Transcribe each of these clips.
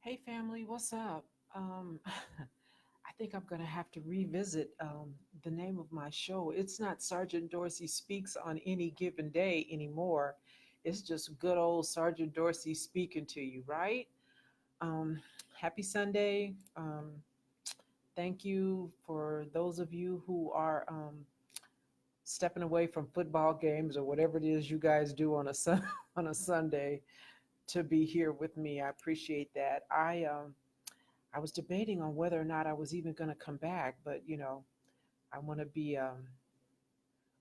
Hey family, what's up? I think I'm going to have to revisit the name of my show. It's not Sergeant Dorsey Speaks on Any Given Day anymore. It's just good old Sergeant Dorsey speaking to you, right? Um, Happy Sunday. Thank you for those of you who are stepping away from football games or whatever it is you guys do on on a Sunday to be here with me. I appreciate that. I was debating on whether or not I was even going to come back, but I want to be a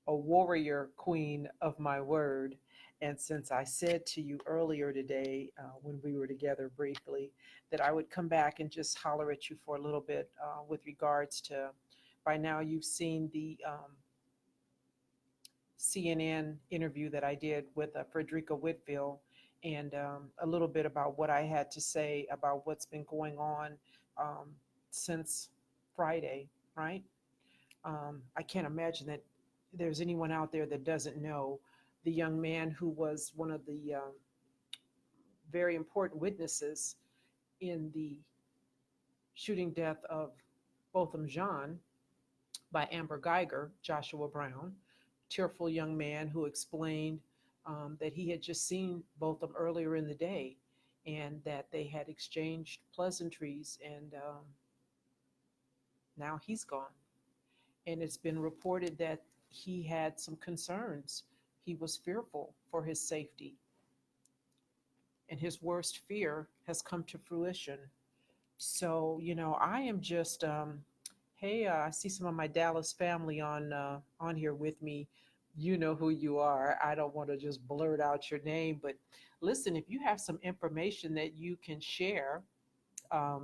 warrior queen of my word. And since I said to you earlier today, when we were together briefly, that I would come back and just holler at you for a little bit with regards to, by now you've seen the CNN interview that I did with Frederica Whitfield, and a little bit about what I had to say about what's been going on um, since Friday, right? I can't imagine that there's anyone out there that doesn't know the young man who was one of the very important witnesses in the shooting death of Botham Jean by Amber Guyger, Joshua Brown, tearful young man who explained that he had just seen Botham earlier in the day and that they had exchanged pleasantries, and now he's gone. And it's been reported that he had some concerns. He was fearful for his safety, and his worst fear has come to fruition. So, I am just, hey, I see some of my Dallas family on here with me. You know who you are. I don't want to just blurt out your name, but listen, if you have some information that you can share,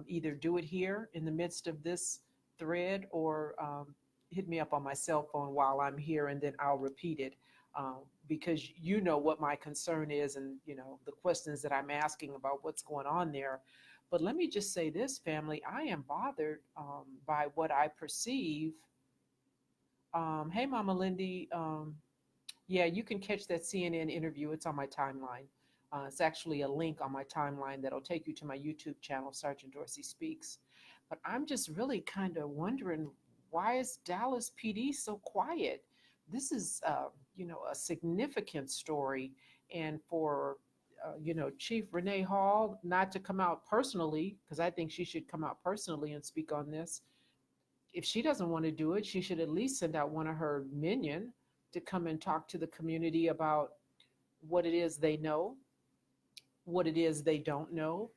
either do it here in the midst of this thread or hit me up on my cell phone while I'm here, and then I'll repeat it, because you know what my concern is, and the questions that I'm asking about what's going on there. But let me just say this, family, I am bothered by what I perceive. Hey, Mama Lindy, yeah, you can catch that CNN interview. It's on my timeline. It's actually a link on my timeline that'll take you to my YouTube channel, Sergeant Dorsey Speaks. But I'm just really kind of wondering, why is Dallas PD so quiet? This is, a significant story. And for, Chief Renee Hall not to come out personally, because I think she should come out personally and speak on this. If she doesn't want to do it, she should at least send out one of her minion to come and talk to the community about what it is they know, what it is they don't know,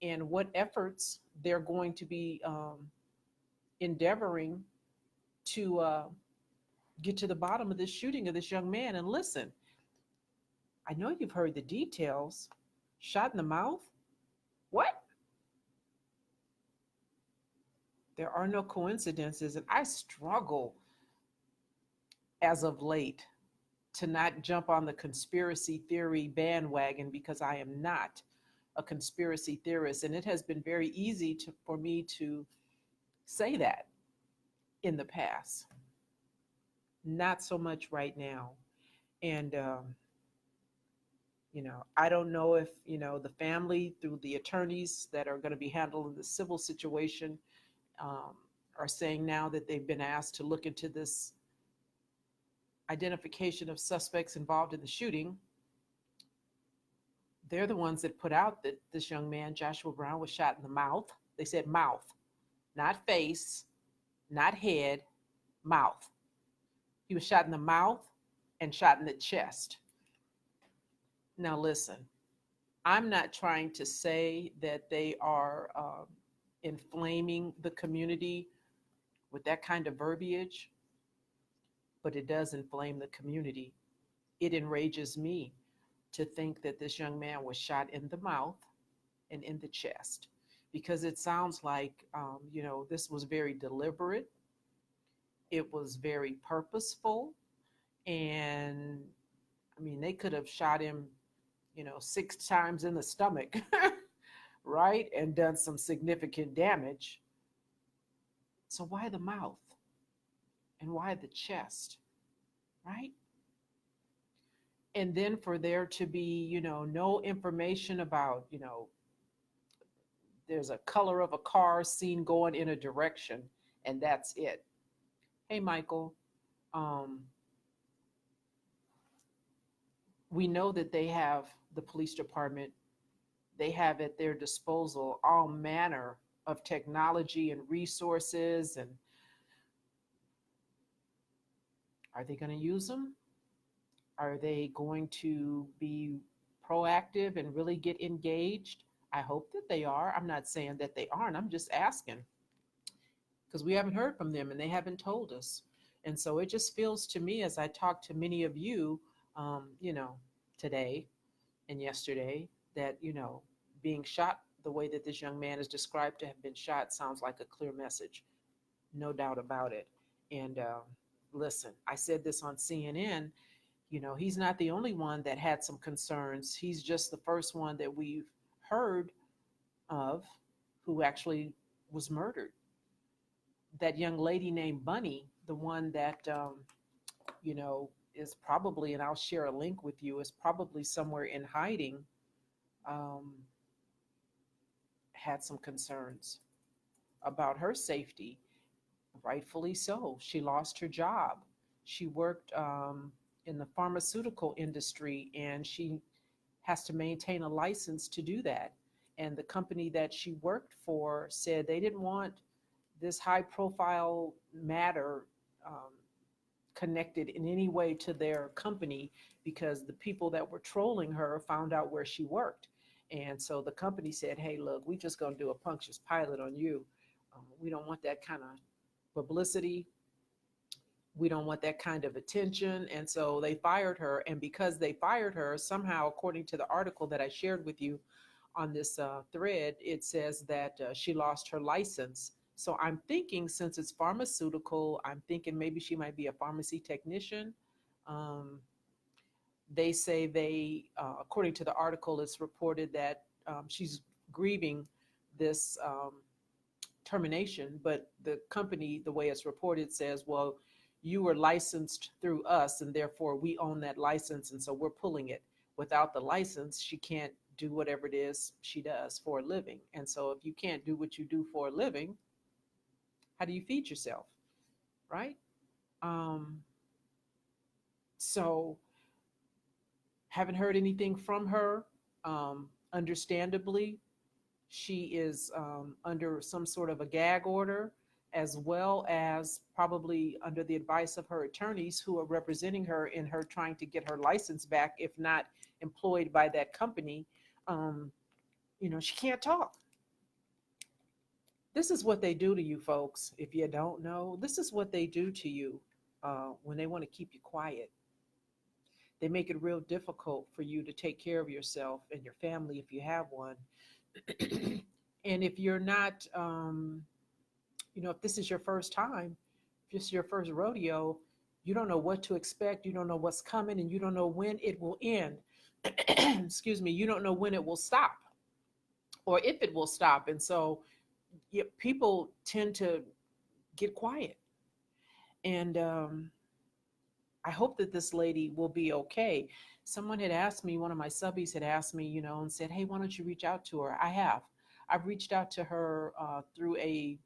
and what efforts they're going to be endeavoring to get to the bottom of this shooting of this young man. And listen, I know you've heard the details. Shot in the mouth? What? There are no coincidences. And I struggle as of late to not jump on the conspiracy theory bandwagon, because I am not a conspiracy theorist. And it has been very easy for me to say that in the past, not so much right now. And, I don't know if, the family, through the attorneys that are going to be handling the civil situation, um, are saying now that they've been asked to look into this identification of suspects involved in the shooting. They're the ones that put out that this young man, Joshua Brown, was shot in the mouth. They said mouth, not face, not head, mouth. He was shot in the mouth and shot in the chest. Now, listen, I'm not trying to say that they are inflaming the community with that kind of verbiage, but it does inflame the community. It enrages me to think that this young man was shot in the mouth and in the chest, because it sounds like, this was very deliberate. It was very purposeful. And I mean, they could have shot him, 6 times in the stomach, right? And done some significant damage. So why the mouth? And why the chest, right? And then for there to be, no information about, There's a color of a car seen going in a direction, and that's it. Hey, Michael, um, we know that they have the police department, they have at their disposal all manner of technology and resources. And are they going to use them? Are they going to be proactive and really get engaged? I hope that they are. I'm not saying that they aren't. I'm just asking because we haven't heard from them and they haven't told us. And so it just feels to me, as I talk to many of you, today and yesterday, that, being shot the way that this young man is described to have been shot sounds like a clear message. No doubt about it. And listen, I said this on CNN. He's not the only one that had some concerns. He's just the first one that we've heard of who actually was murdered. That young lady named Bunny, the one that, is probably, and I'll share a link with you, is probably somewhere in hiding, um, had some concerns about her safety. Rightfully so. She lost her job. She worked in the pharmaceutical industry, and she has to maintain a license to do that. And the company that she worked for said they didn't want this high profile matter connected in any way to their company, because the people that were trolling her found out where she worked. And so the company said, hey, look, we just going to do a punctuous pilot on you. We don't want that kind of publicity. We don't want that kind of attention. And so they fired her. And because they fired her, somehow, according to the article that I shared with you on this thread, it says that she lost her license. So I'm thinking, since it's pharmaceutical, I'm thinking maybe she might be a pharmacy technician. Um, they say according to the article, it's reported that she's grieving this termination, but the company, the way it's reported, says, well, you were licensed through us and therefore we own that license, and so we're pulling it. Without the license, she can't do whatever it is she does for a living. And so if you can't do what you do for a living, how do you feed yourself, right? um, so haven't heard anything from her. Understandably, she is under some sort of a gag order, as well as probably under the advice of her attorneys who are representing her in her trying to get her license back, if not employed by that company. Um, she can't talk. This is what they do to you, folks. If you don't know, this is what they do to you when they want to keep you quiet. They make it real difficult for you to take care of yourself and your family if you have one. And if you're not, if this is your first time, if this is your first rodeo, you don't know what to expect. You don't know what's coming, and you don't know when it will end. Excuse me. You don't know when it will stop or if it will stop. And so people tend to get quiet. And I hope that this lady will be okay. Someone had asked me, one of my subbies had asked me, and said, hey, why don't you reach out to her? I have. I've reached out to her through a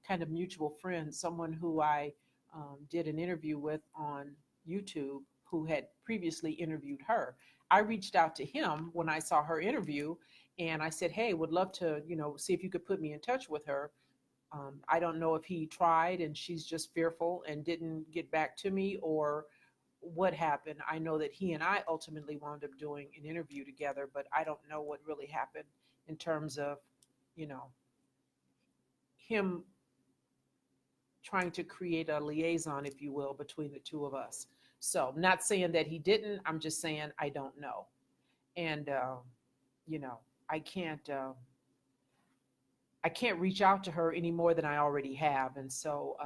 kind of mutual friend, someone who I did an interview with on YouTube, who had previously interviewed her. I reached out to him when I saw her interview, and I said, hey, would love to, see if you could put me in touch with her. I don't know if he tried and she's just fearful and didn't get back to me, or what happened. I know that he and I ultimately wound up doing an interview together, but I don't know what really happened in terms of, him trying to create a liaison, if you will, between the two of us. So not saying that he didn't, I'm just saying I don't know. And, you know, I can't, I can't reach out to her any more than I already have. And so,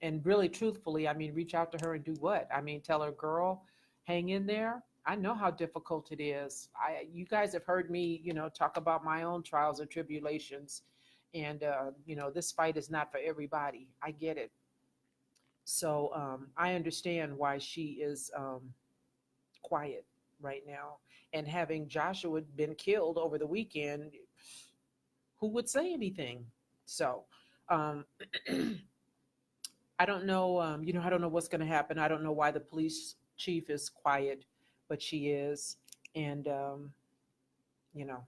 and really truthfully, I mean, reach out to her and do what? I mean, tell her, girl, hang in there. I know how difficult it is. You guys have heard me, talk about my own trials and tribulations. And, this fight is not for everybody. I get it. So I understand why she is quiet right now. And having Joshua been killed over the weekend, who would say anything. So um, I don't know, I don't know what's going to happen. I don't know why the police chief is quiet, but she is. And, you know,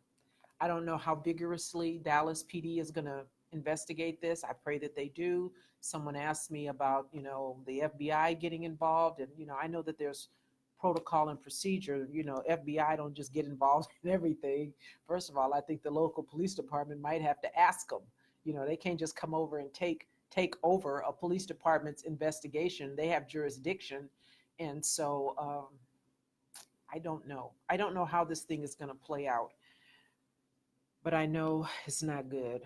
I don't know how vigorously Dallas PD is going to investigate this. I pray that they do. Someone asked me about, the FBI getting involved. And, I know that there's protocol and procedure. FBI don't just get involved in everything. First of all, I think the local police department might have to ask them. They can't just come over and take over a police department's investigation. They have jurisdiction. And so I don't know. I don't know how this thing is going to play out, but I know it's not good.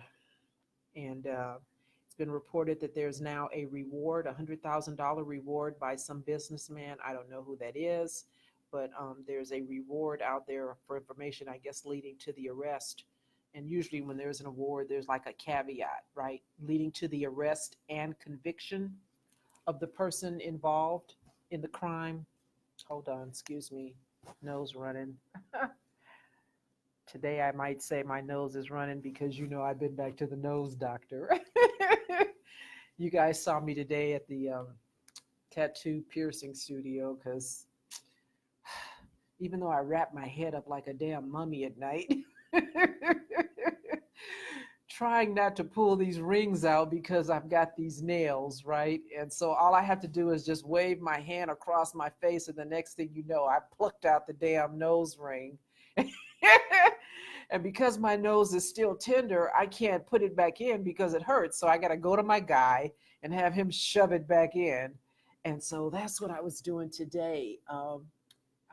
And it's been reported that there's now a reward, $100,000 reward by some businessman. I don't know who that is, but there's a reward out there for information, I guess, leading to the arrest. And usually when there's an award, there's like a caveat, right? Leading to the arrest and conviction of the person involved in the crime. Hold on, excuse me, nose running. Today I might say my nose is running because I've been back to the nose doctor. You guys saw me today at the tattoo piercing studio because even though I wrap my head up like a damn mummy at night, trying not to pull these rings out because I've got these nails, right? And so all I have to do is just wave my hand across my face, and the next thing you know, I plucked out the damn nose ring. And because my nose is still tender, I can't put it back in because it hurts. So I got to go to my guy and have him shove it back in. And so that's what I was doing today. I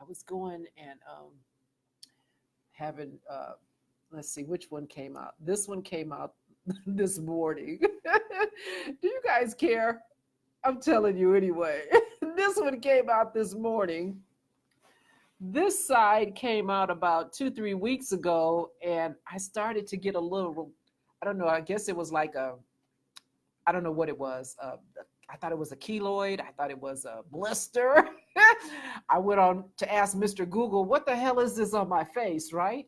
was going and having, let's see, which one came out? This one came out this morning. Do you guys care? I'm telling you anyway. This one came out this morning. This side came out about 2-3 weeks ago, and I started to get a little, I don't know, I guess it was like I don't know what it was. I thought it was a keloid. I thought it was a blister. I went on to ask Mr. Google, what the hell is this on my face, right?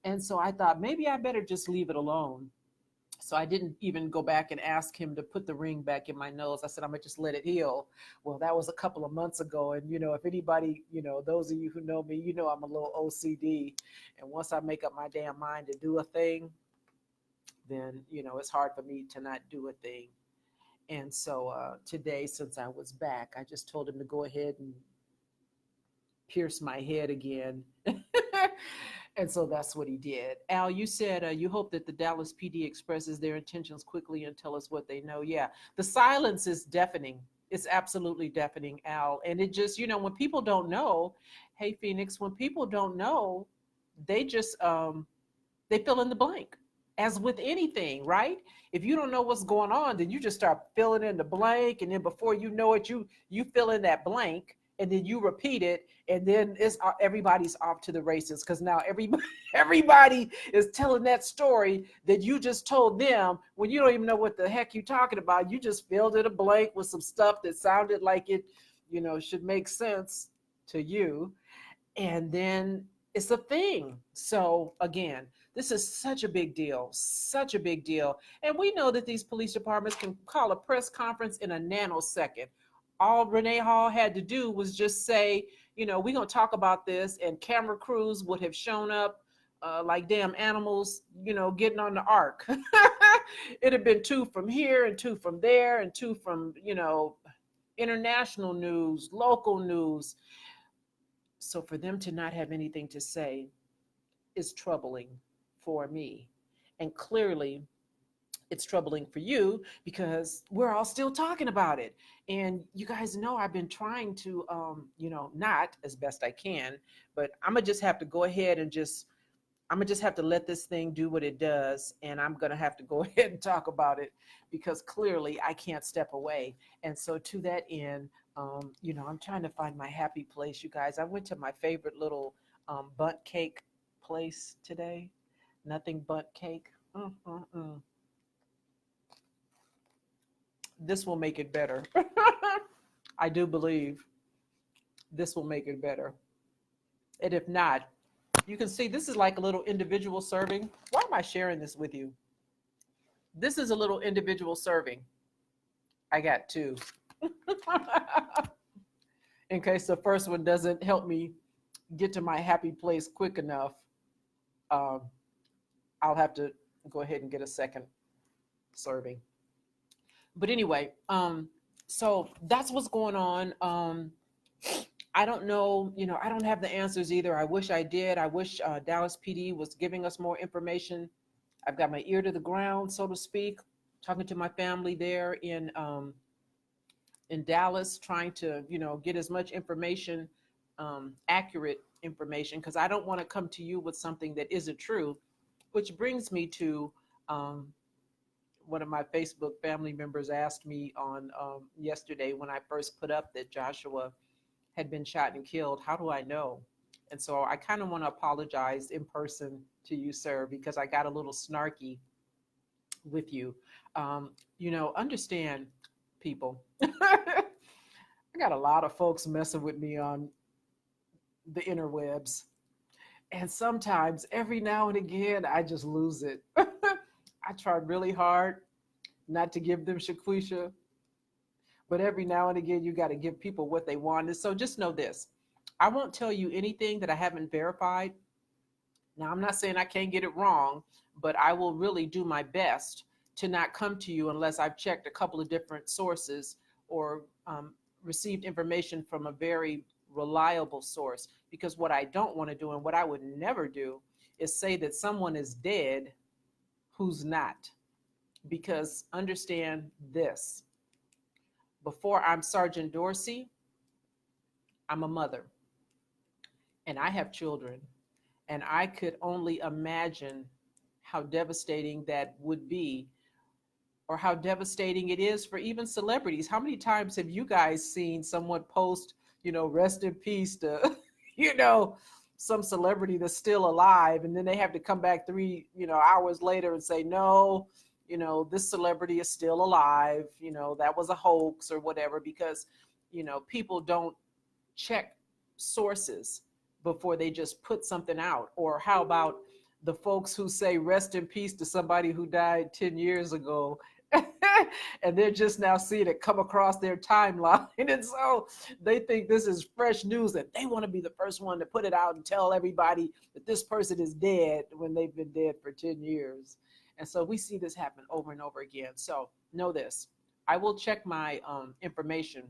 And so I thought maybe I better just leave it alone. So I didn't even go back and ask him to put the ring back in my nose. I said, I'm going to just let it heal. Well, that was a couple of months ago. And, if anybody, those of you who know me, I'm a little OCD. And once I make up my damn mind to do a thing, then, it's hard for me to not do a thing. And so today, since I was back, I just told him to go ahead and pierce my head again. And so that's what he did. Al, you said you hope that the Dallas PD expresses their intentions quickly and tell us what they know. Yeah, the silence is deafening. It's absolutely deafening, Al. And it just, when people don't know, hey, Phoenix, when people don't know, they just, they fill in the blank. As with anything, right? If you don't know what's going on, then you just start filling in the blank. And then before you know it, you fill in that blank. And then you repeat it, and then everybody's off to the races because now everybody is telling that story that you just told them when you don't even know what the heck you're talking about. You just filled in a blank with some stuff that sounded like it, should make sense to you, and then it's a thing. So again, this is such a big deal, and we know that these police departments can call a press conference in a nanosecond. All Renee Hall had to do was just say, we're going to talk about this, and camera crews would have shown up like damn animals, getting on the ark. It'd have been 2 from here and 2 from there and 2 from, international news, local news. So for them to not have anything to say is troubling for me. And clearly, it's troubling for you because we're all still talking about it. And you guys know I've been trying to, not as best I can, but I'm going to just have to go ahead and I'm going to just have to let this thing do what it does. And I'm going to have to go ahead and talk about it because clearly I can't step away. And so to that end, I'm trying to find my happy place, you guys. I went to my favorite little bundt cake place today. Nothing but cake. This will make it better. I do believe this will make it better. And if not, you can see this is like a little individual serving. Why am I sharing this with you? This is a little individual serving. I got two. In case the first one doesn't help me get to my happy place quick enough, um, I'll have to go ahead and get a second serving. But anyway, so that's what's going on. I don't know, I don't have the answers either. I wish I did. I wish Dallas PD was giving us more information. I've got my ear to the ground, so to speak, talking to my family there in Dallas, trying to, get as much information, accurate information, because I don't want to come to you with something that isn't true, which brings me to one of my Facebook family members asked me on yesterday when I first put up that Joshua had been shot and killed. How do I know? And so I kind of want to apologize in person to you, sir, because I got a little snarky with you. Understand, people. I got a lot of folks messing with me on the interwebs. And sometimes, every now and again, I just lose it. I try really hard not to give them shaquisha, but every now and again, you got to give people what they want. And so just know this: I won't tell you anything that I haven't verified. Now, I'm not saying I can't get it wrong, but I will really do my best to not come to you unless I've checked a couple of different sources or received information from a very reliable source. Because what I don't want to do, and what I would never do, is say that someone is dead who's not. Because understand this: before I'm Sergeant Dorsey, I'm a mother and I have children. And I could only imagine how devastating that would be, or how devastating it is for even celebrities. How many times have you guys seen someone post, rest in peace to, you know, some celebrity that's still alive, and then they have to come back 3 hours later and say, no, this celebrity is still alive, that was a hoax or whatever, because, people don't check sources before they just put something out. Or how about the folks who say rest in peace to somebody who died 10 years ago, and they're just now seeing it come across their timeline, and so they think this is fresh news, that they want to be the first one to put it out and tell everybody that this person is dead when they've been dead for 10 years. And so we see this happen over and over again. So know this: I will check my information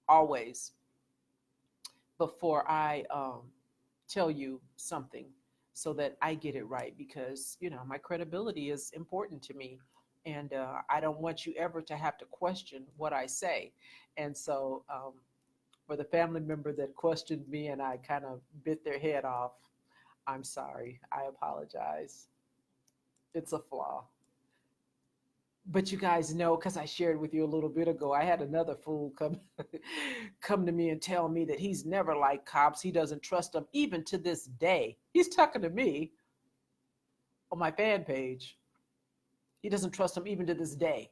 always before I tell you something, so that I get it right, because my credibility is important to me, and I don't want you ever to have to question what I say. And so for the family member that questioned me and I kind of bit their head off, I'm sorry. I apologize. It's a flaw. But you guys know, because I shared with you a little bit ago, I had another fool come come to me and tell me that he's never liked cops. He doesn't trust them even to this day. He's talking to me on my fan page. He doesn't trust them even to this day,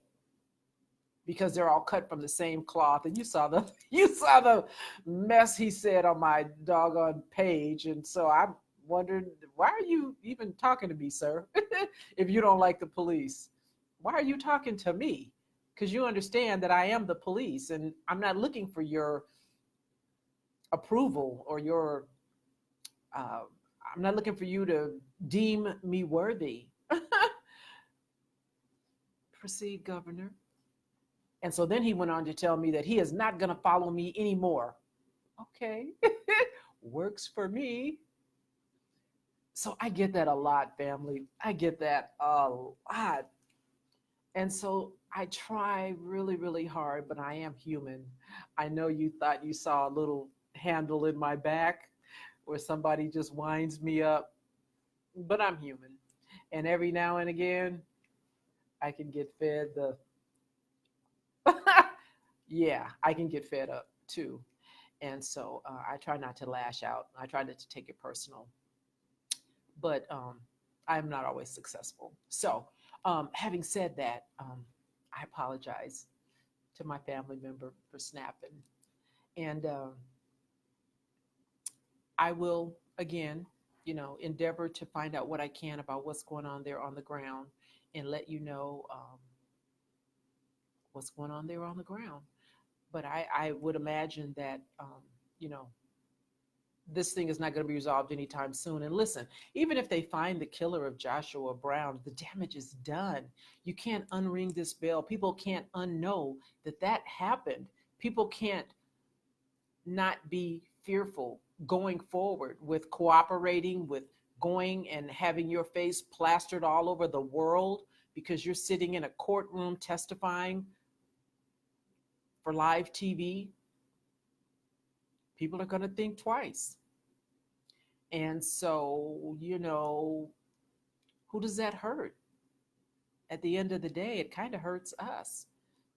because they're all cut from the same cloth. And you saw the mess he said on my doggone page. And so I'm wondering, why are you even talking to me, sir? If you don't like the police, why are you talking to me? Because you understand that I am the police, and I'm not looking for your approval or your uh, I'm not looking for you to deem me worthy. Proceed, Governor. And so then he went on to tell me that he is not going to follow me anymore. Okay. Works for me. So I get that a lot, family. I get that a lot. And so I try really, really hard, but I am human. I know you thought you saw a little handle in my back where somebody just winds me up, but I'm human. And every now and again, I can get fed the, yeah, I can get fed up too. And so I try not to lash out. I try not to take it personal, but I'm not always successful. So having said that, I apologize to my family member for snapping. And I will, again, endeavor to find out what I can about what's going on there on the ground. and let you know what's going on there on the ground. But I would imagine that, you know, this thing is not going to be resolved anytime soon. And listen, even if they find the killer of Joshua Brown, the damage is done. You can't unring this bell. People can't unknow that that happened. People can't not be fearful going forward with cooperating, with going and having your face plastered all over the world because you're sitting in a courtroom testifying for live TV. People are going to think twice. And so, you know, who does that hurt? At the end of the day, it kind of hurts us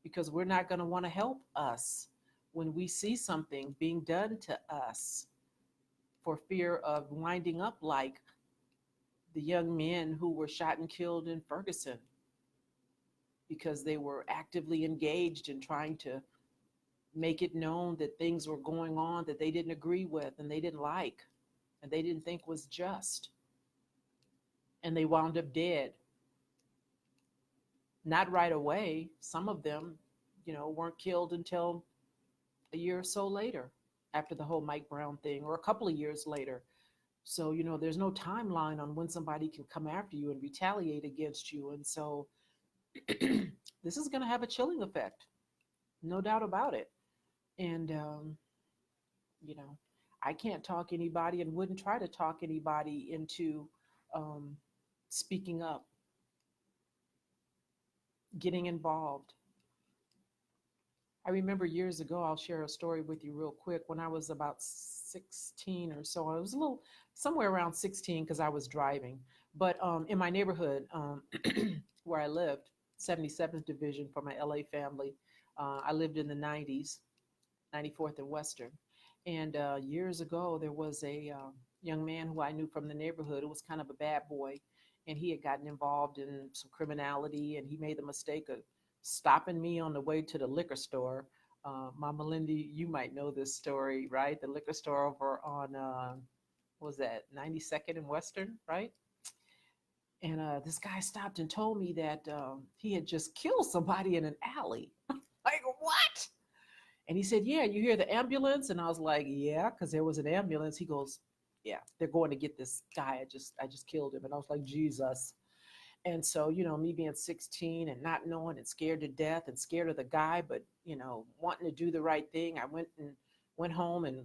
because we're not going to want to help us when we see something being done to us for fear of winding up like the young men who were shot and killed in Ferguson because they were actively engaged in trying to make it known that things were going on that they didn't agree with and they didn't like and they didn't think was just. And they wound up dead. Not right away. Some of them, you know, weren't killed until a year or so later after the whole Mike Brown thing, or a couple of years later. So, you know, there's no timeline on when somebody can come after you and retaliate against you. And so this is going to have a chilling effect, no doubt about it. And, you know, I can't talk anybody and wouldn't try to talk anybody into um, speaking up, getting involved. I remember years ago, I'll share a story with you real quick. When I was about 16 or so, I was a little somewhere around 16 because I was driving. But in my neighborhood where I lived, 77th Division for my LA family, I lived in the 90s, 94th and Western. And years ago, there was a young man who I knew from the neighborhood. It was kind of a bad boy. And he had gotten involved in some criminality, and he made the mistake of stopping me on the way to the liquor store. Mama Lindy, you might know this story, right? The liquor store over on, what was that, 92nd and Western, right? And this guy stopped and told me that he had just killed somebody in an alley. Like, what? And he said, yeah, you hear the ambulance? And I was like, yeah, because there was an ambulance. He goes, yeah, they're going to get this guy. I just killed him. And I was like, Jesus. And so, you know, me being 16 and not knowing and scared to death and scared of the guy, but, you know, wanting to do the right thing, I went home and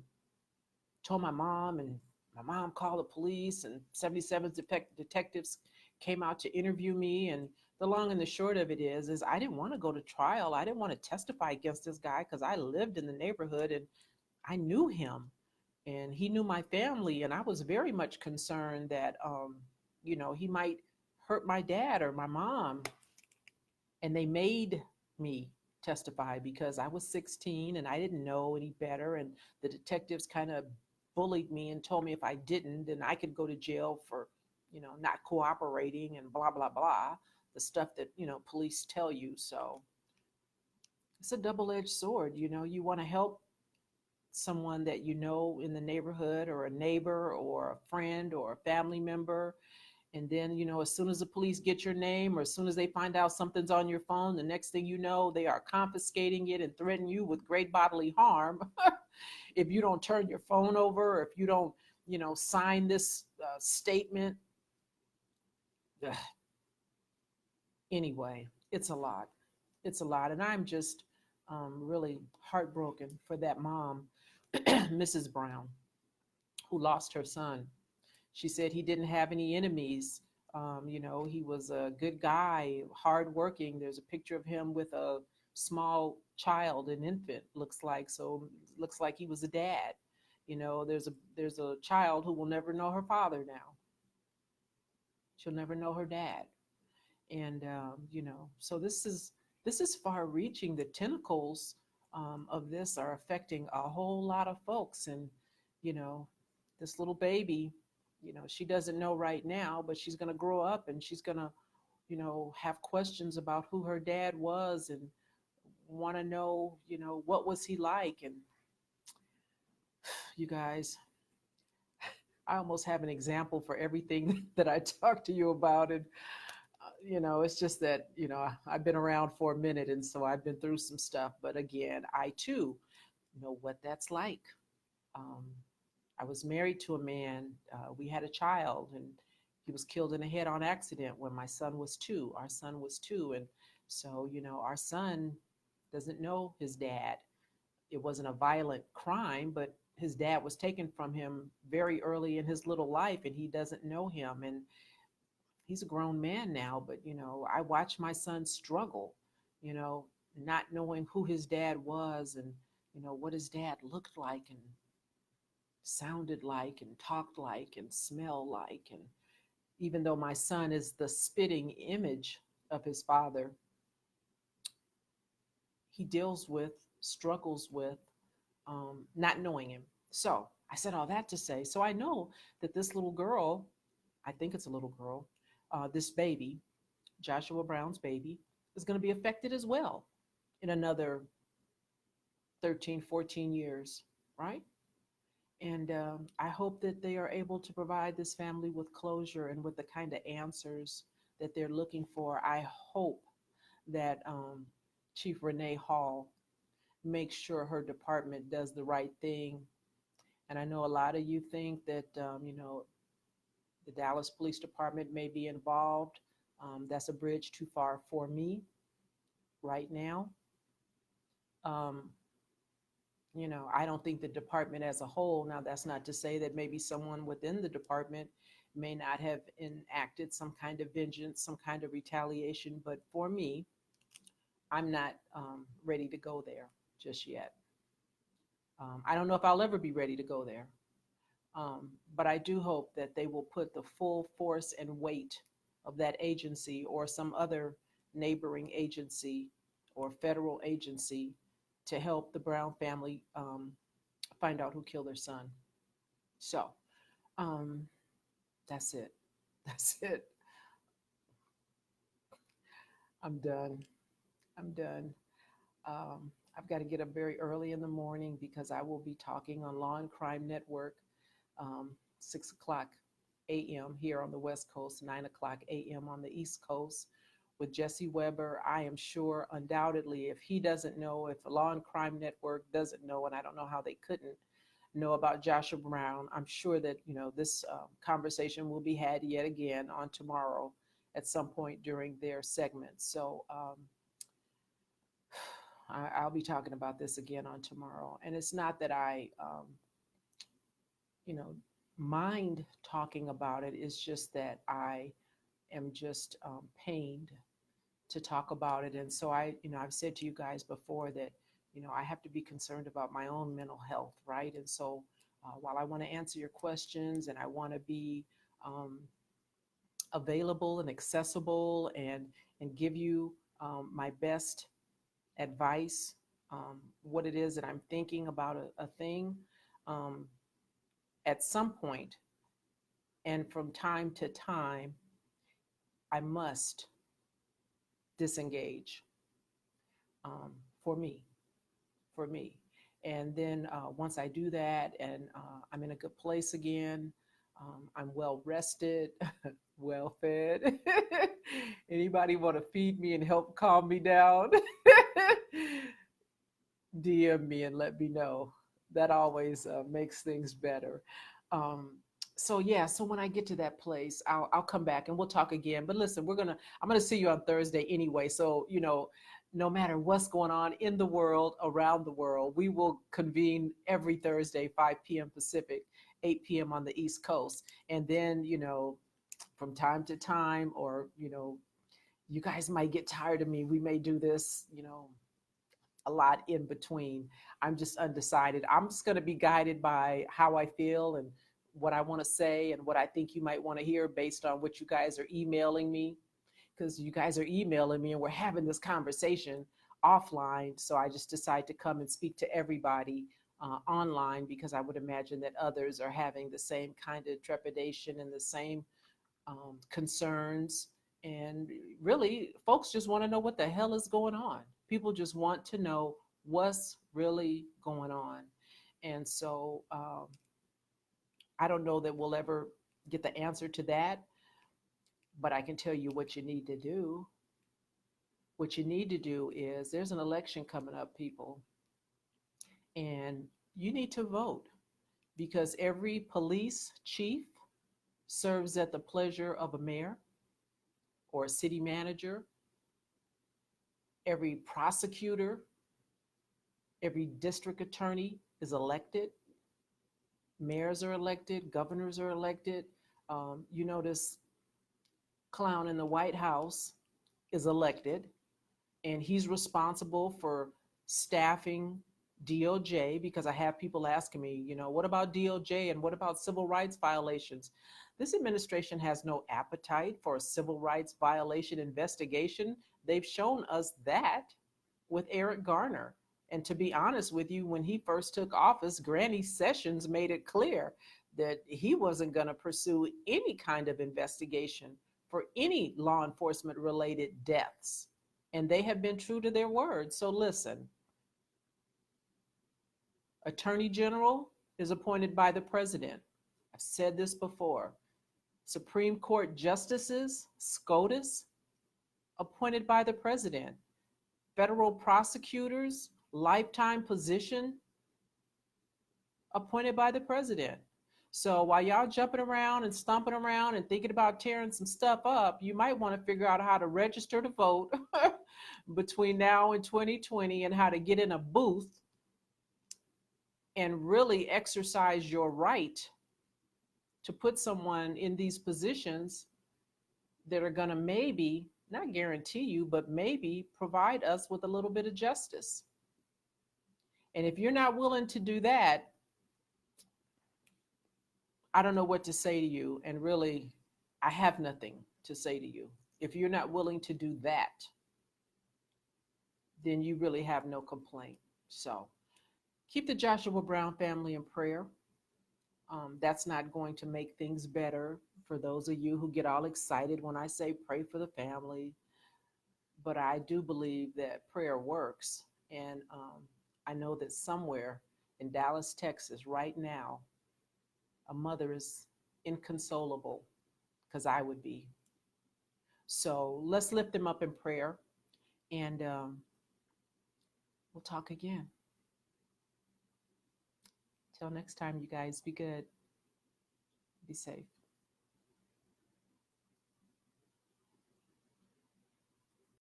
told my mom, and my mom called the police, and 77 detectives came out to interview me. And the long and the short of it is I didn't want to go to trial. I didn't want to testify against this guy because I lived in the neighborhood and I knew him and he knew my family. And I was very much concerned that, you know, he might hurt my dad or my mom. And they made me testify because I was 16 and I didn't know any better. And the detectives kind of bullied me and told me if I didn't, then I could go to jail for, you know, not cooperating and blah, blah, blah. The stuff that, you know, police tell you. So it's a double-edged sword. You know, you want to help someone that you know in the neighborhood or a neighbor or a friend or a family member. And then, you know, as soon as the police get your name or as soon as they find out something's on your phone, the next thing you know, they are confiscating it and threatening you with great bodily harm if you don't turn your phone over or if you don't, you know, sign this statement. Ugh. Anyway, it's a lot. It's a lot. And I'm just really heartbroken for that mom, Mrs. Brown, who lost her son. She said he didn't have any enemies. You know, he was a good guy, hardworking. There's a picture of him with a small child, an infant, looks like. So looks like he was a dad. You know, there's a child who will never know her father now. She'll never know her dad. And you know, so this is far reaching. The tentacles of this are affecting a whole lot of folks. And you know, this little baby, you know, she doesn't know right now, but she's going to grow up and she's going to, you know, have questions about who her dad was and want to know, you know, what was he like. And you guys, I almost have an example for everything that I talk to you about. And It's just that, I've been around for a minute, and so I've been through some stuff. But again, I too know what that's like. Um, I was married to a man. We had a child, and he was killed in a head-on accident when my son was 2. Our son was 2, and so our son doesn't know his dad. It wasn't a violent crime, but his dad was taken from him very early in his little life, and he doesn't know him. And he's a grown man now, but I watched my son struggle, you know, not knowing who his dad was, and what his dad looked like and sounded like and talked like and smelled like. And even though my son is the spitting image of his father, he deals with, struggles with, not knowing him. So I said all that to say, so I know that this little girl, I think it's a little girl, this baby, Joshua Brown's baby, is going to be affected as well in another 13, 14 years, right? And I hope that they are able to provide this family with closure and with the kind of answers that they're looking for. I hope that Chief Renee Hall makes sure her department does the right thing. And I know a lot of you think that, the Dallas Police Department may be involved. That's a bridge too far for me right now. Um, I don't think the department as a whole, now that's not to say that maybe someone within the department may not have enacted some kind of vengeance, some kind of retaliation, but for me, I'm not ready to go there just yet. I don't know if I'll ever be ready to go there. But I do hope that they will put the full force and weight of that agency or some other neighboring agency or federal agency to help the Brown family find out who killed their son. So um, that's it. That's it. I'm done. I'm done. I've got to get up very early in the morning because I will be talking on Law and Crime Network, 6 o'clock a.m. here on the West Coast, 9 o'clock a.m. on the East Coast with Jesse Weber. I am sure undoubtedly if he doesn't know, if the Law and Crime Network doesn't know, and I don't know how they couldn't know about Joshua Brown, I'm sure that, this conversation will be had yet again on tomorrow at some point during their segment. So I'll be talking about this again on tomorrow. And it's not that I, you know, mind talking about it. It's just that I am just pained to talk about it. And so I've said to you guys before that, I have to be concerned about my own mental health, right? And so while I want to answer your questions and I want to be available and accessible and give you my best advice, what it is that I'm thinking about a thing, um, at some point and from time to time, I must disengage um, for me, for me. And then once I do that and I'm in a good place again, I'm well rested, well fed. Anybody want to feed me and help calm me down? DM me and let me know. That always makes things better. Um, so yeah, so when I get to that place, I'll come back and we'll talk again. But listen, I'm gonna see you on Thursday anyway. So no matter what's going on in the world, around the world, we will convene every Thursday, 5 p.m. Pacific, 8 p.m. on the East Coast, and then from time to time, or you guys might get tired of me. We may do this, a lot in between. I'm just undecided. I'm just going to be guided by how I feel and what I want to say and what I think you might want to hear based on what you guys are emailing me, because you guys are emailing me and we're having this conversation offline. So I just decided to come and speak to everybody online because I would imagine that others are having the same kind of trepidation and the same concerns. And really, folks just want to know what the hell is going on. People just want to know what's really going on. And so I don't know that we'll ever get the answer to that. But I can tell you what you need to do. What you need to do is there's an election coming up, people, and you need to vote because every police chief serves at the pleasure of a mayor or a city manager. Every prosecutor, every district attorney is elected. Mayors are elected, governors are elected. You know, this clown in the White House is elected, and he's responsible for staffing DOJ because I have people asking me, you know, what about DOJ and what about civil rights violations? This administration has no appetite for a civil rights violation investigation. They've shown us that with Eric Garner. And to be honest with you, when he first took office, Granny Sessions made it clear that he wasn't going to pursue any kind of investigation for any law enforcement related deaths. And they have been true to their word. So listen, Attorney General is appointed by the president. I've said this before. Supreme Court justices, SCOTUS, appointed by the president. Federal prosecutors, lifetime position, appointed by the president. So while y'all jumping around and stomping around and thinking about tearing some stuff up, you might want to figure out how to register to vote between now and 2020 and how to get in a booth and really exercise your right to put someone in these positions that are going to maybe, not guarantee you, but maybe provide us with a little bit of justice. And if you're not willing to do that, I don't know what to say to you. And really, I have nothing to say to you. If you're not willing to do that, then you really have no complaint. So keep the Joshua Brown family in prayer. That's not going to make things better for those of you who get all excited when I say pray for the family. But I do believe that prayer works. And I know that somewhere in Dallas, Texas, right now, a mother is inconsolable because I would be. So let's lift them up in prayer, and we'll talk again. Till next time, you guys, be good, be safe.